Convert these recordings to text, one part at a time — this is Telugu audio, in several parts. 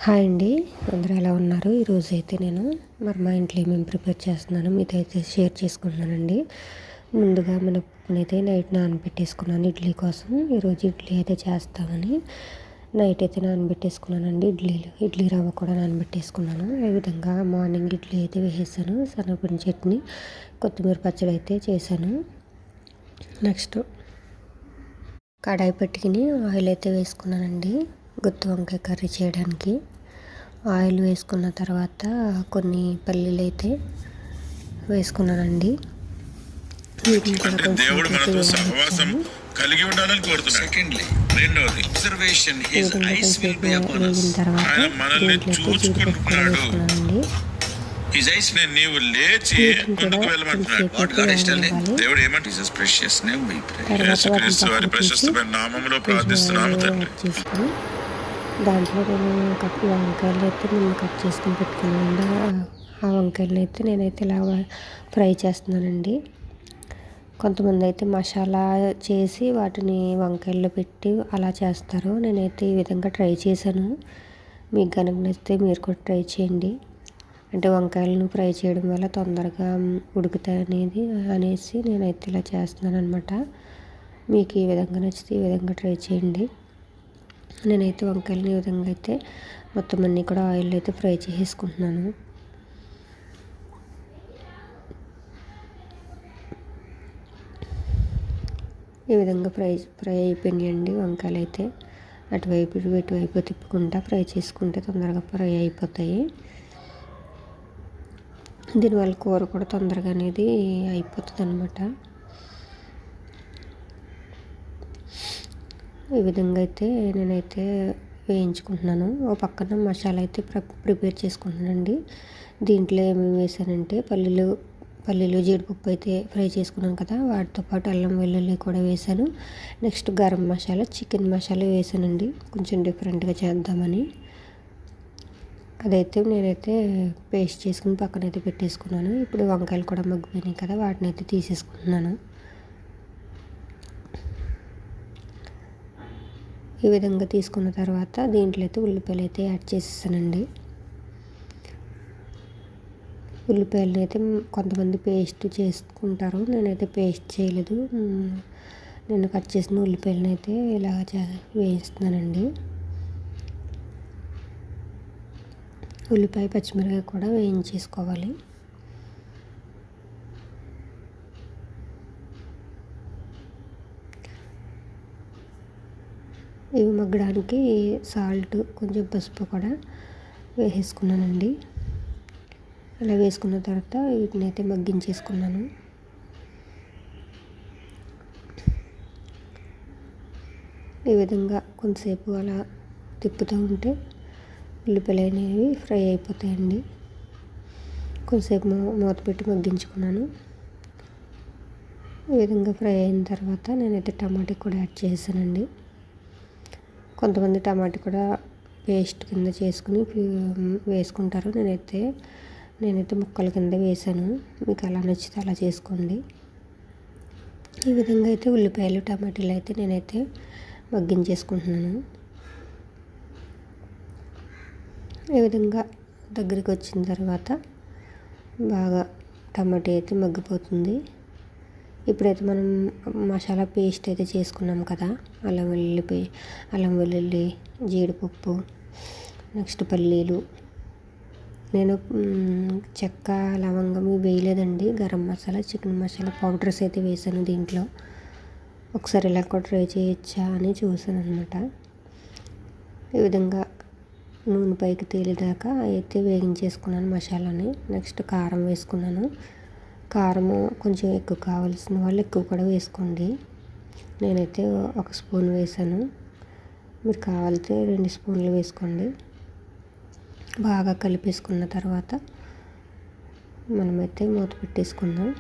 హాయ్ అండి. అందరూ ఎలా ఉన్నారు? ఈరోజైతే నేను మా ఇంట్లో ఏమేమి ప్రిపేర్ చేస్తున్నానో మీతో అయితే షేర్ చేసుకుంటున్నానండి. ముందుగా మినపప్పునైతే నైట్ నానబెట్టేసుకున్నాను ఇడ్లీ కోసం. ఈరోజు ఇడ్లీ అయితే చేస్తామని నైట్ అయితే నానబెట్టేసుకున్నానండి. ఇడ్లీ రవ్వ కూడా నానబెట్టేసుకున్నాను. ఈ విధంగా మార్నింగ్ ఇడ్లీ అయితే వేసేసాను. శనగపిండి చట్నీ, కొత్తిమీర పచ్చడి అయితే చేశాను. నెక్స్ట్ కడాయి పెట్టుకుని ఆయిల్ అయితే వేసుకున్నానండి గుత్తి వంకాయ కర్రీ చేయడానికి. ఆయిల్ వేసుకున్న తర్వాత కొన్ని పల్లీలు అయితే వేసుకున్నానండి. వీటిని కూడా కొంచెం కలిగి ఉండాలని కోరుతున్నాను. సెకండ్లీ రెండోది observation his eyes will be upon us. ఆయన మనల్ని చూసుకుంటున్నాడు. హిస్ ఐస్ నే నీవు లేచి ముందుకు వెళ్ళమంటున్నాడు. What God is telling. దేవుడు ఏమంటే his precious name we pray. Yesu Kristu వారి ప్రశస్తమైన నామములో ప్రార్థిస్తున్నాము తండ్రి. దాంట్లో నేను వంకాయలు అయితే నేను కట్ చేసుకుని పెట్టుకున్నాను. ఆ వంకాయలను అయితే నేనైతే ఇలా ఫ్రై చేస్తున్నానండి. కొంతమంది అయితే మసాలా చేసి వాటిని వంకాయల్లో పెట్టి అలా చేస్తారు. నేనైతే ఈ విధంగా ట్రై చేశాను. మీకు కనుక నచ్చితే మీరు కూడా ట్రై చేయండి. అంటే వంకాయలను ఫ్రై చేయడం వల్ల తొందరగా ఉడుకుతాయి అనేసి నేనైతే ఇలా చేస్తున్నాను అనమాట. మీకు ఈ విధంగా నచ్చితే ఈ విధంగా ట్రై చేయండి. నేనైతే వంకాయలని ఈ విధంగా అయితే మొత్తం అన్నీ కూడా ఆయిల్ అయితే ఫ్రై చేసేసుకుంటున్నాను. ఈ విధంగా ఫ్రై అయిపోయినాయండి వంకాయలు అయితే. ఇటువైపు తిప్పుకుంటా ఫ్రై చేసుకుంటే తొందరగా ఫ్రై అయిపోతాయి. దీనివల్ల కూర కూడా తొందరగా అనేది అయిపోతుంది అనమాట. ఈ విధంగా అయితే నేనైతే వేయించుకుంటున్నాను. ఓ పక్కన మసాలా అయితే ప్రిపేర్ చేసుకుంటున్నానండి. దీంట్లో ఏమేమి వేసానంటే పల్లీలు జీడిపప్పు అయితే ఫ్రై చేసుకున్నాను కదా, వాటితో పాటు అల్లం వెల్లుల్లి కూడా వేసాను. నెక్స్ట్ గరం మసాలా, చికెన్ మసాలా వేసానండి కొంచెం డిఫరెంట్గా చేద్దామని. అదైతే నేనైతే పేస్ట్ చేసుకుని పక్కనైతే పెట్టేసుకున్నాను. ఇప్పుడు వంకాయలు కూడా మగ్గిపోయినాయి కదా, వాటిని అయితే తీసేసుకుంటున్నాను. ఈ విధంగా తీసుకున్న తర్వాత దీంట్లో అయితే ఉల్లిపాయలు అయితే యాడ్ చేసేసానండి. ఉల్లిపాయలను అయితే కొంతమంది పేస్ట్ చేసుకుంటారు. నేనైతే పేస్ట్ చేయలేదు. నేను కట్ చేసిన ఉల్లిపాయలను అయితే ఇలా వేయిస్తున్నానండి. ఉల్లిపాయ పచ్చిమిరపకాయ కూడా వేయించేసుకోవాలి. ఇవి మగ్గడానికి సాల్ట్, కొంచెం పసుపు కూడా వేసేసుకున్నానండి. అలా వేసుకున్న తర్వాత వీటిని అయితే మగ్గించేసుకున్నాను. ఈ విధంగా కొంతసేపు అలా తిప్పుతూ ఉంటే ఉల్లిపాయలు అనేవి ఫ్రై అయిపోతాయండి. కొంతసేపు మూత పెట్టి మగ్గించుకున్నాను. ఈ విధంగా ఫ్రై అయిన తర్వాత నేనైతే టమాటా కూడా యాడ్ చేసానండి. కొంతమంది టమాటా కూడా పేస్ట్ కింద చేసుకుని వేసుకుంటారు. నేనైతే ముక్కల కింద వేసాను. మీకు అలా నచ్చితే అలా చేసుకోండి. ఈ విధంగా అయితే ఉల్లిపాయలు టమాటాలు అయితే నేనైతే మగ్గించేసుకుంటున్నాను. ఈ విధంగా దగ్గరికి వచ్చిన తర్వాత బాగా టమాటా అయితే మగ్గిపోతుంది. ఇప్పుడైతే మనం మసాలా పేస్ట్ అయితే చేసుకున్నాం కదా, అల్లం వెల్లుల్లి, జీడిపప్పు, నెక్స్ట్ పల్లీలు. నేను చెక్క, లవంగం వేయలేదండి. గరం మసాలా, చికెన్ మసాలా పౌడర్స్ అయితే వేసాను దీంట్లో. ఒకసారి ఇలా కూడా ట్రై చేయొచ్చా అని చూసాను అనమాట. ఈ విధంగా నూనె పైకి తేలేదాకా అయితే వేగించేసుకున్నాను మసాలాని. నెక్స్ట్ కారం వేసుకున్నాను. కారము కొంచెం ఎక్కువ కావాల్సిన వాళ్ళు ఎక్కువ కూడా వేసుకోండి. నేనైతే 1 స్పూన్ వేసాను. మీరు కావాలితే 2 స్పూన్లు వేసుకోండి. బాగా కలిపేసుకున్న తర్వాత మనమైతే మూత పెట్టేసుకుందాం.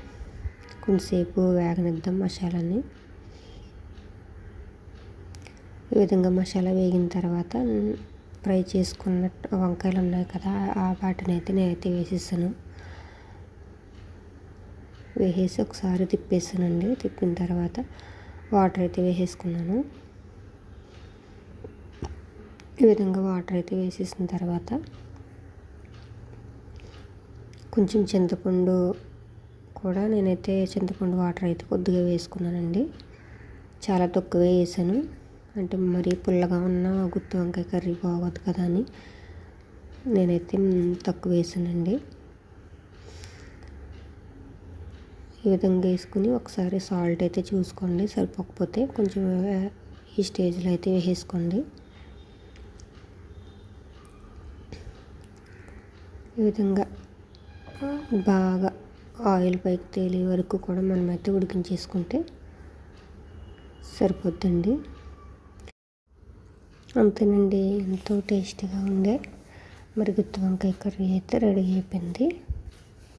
కొంచెంసేపు వేగనిద్దాం మసాలాని. ఈ విధంగా మసాలా వేగిన తర్వాత ఫ్రై చేసుకున్న వంకాయలు ఉన్నాయి కదా, వాటిని అయితే నేనైతే వేసేసాను. వేసేసి ఒకసారి తిప్పేసానండి. తిప్పిన తర్వాత వాటర్ అయితే వేసేసుకున్నాను. ఈ విధంగా వాటర్ అయితే వేసేసిన తర్వాత కొంచెం చింతపండు కూడా నేనైతే చింతపండు వాటర్ అయితే కొద్దిగా వేసుకున్నానండి. చాలా తక్కువే వేసాను, అంటే మరీ పుల్లగా ఉన్న గుత్తి వంకాయ కర్రీ బాగోదు కదా అని నేనైతే తక్కువ వేసానండి. ఈ విధంగా వేసుకుని ఒకసారి సాల్ట్ అయితే చూసుకోండి, సరిపోకపోతే కొంచెం ఈ స్టేజ్లో అయితే వేసేసుకోండి. ఈ విధంగా బాగా ఆయిల్ పైకి తేలే వరకు కూడా మనమైతే ఉడికించేసుకుంటే సరిపోద్దండి. అంతేనండి, ఎంతో టేస్టీగా ఉండే మరి గుత్తి వంకాయ కర్రీ అయితే రెడీ అయిపోయింది.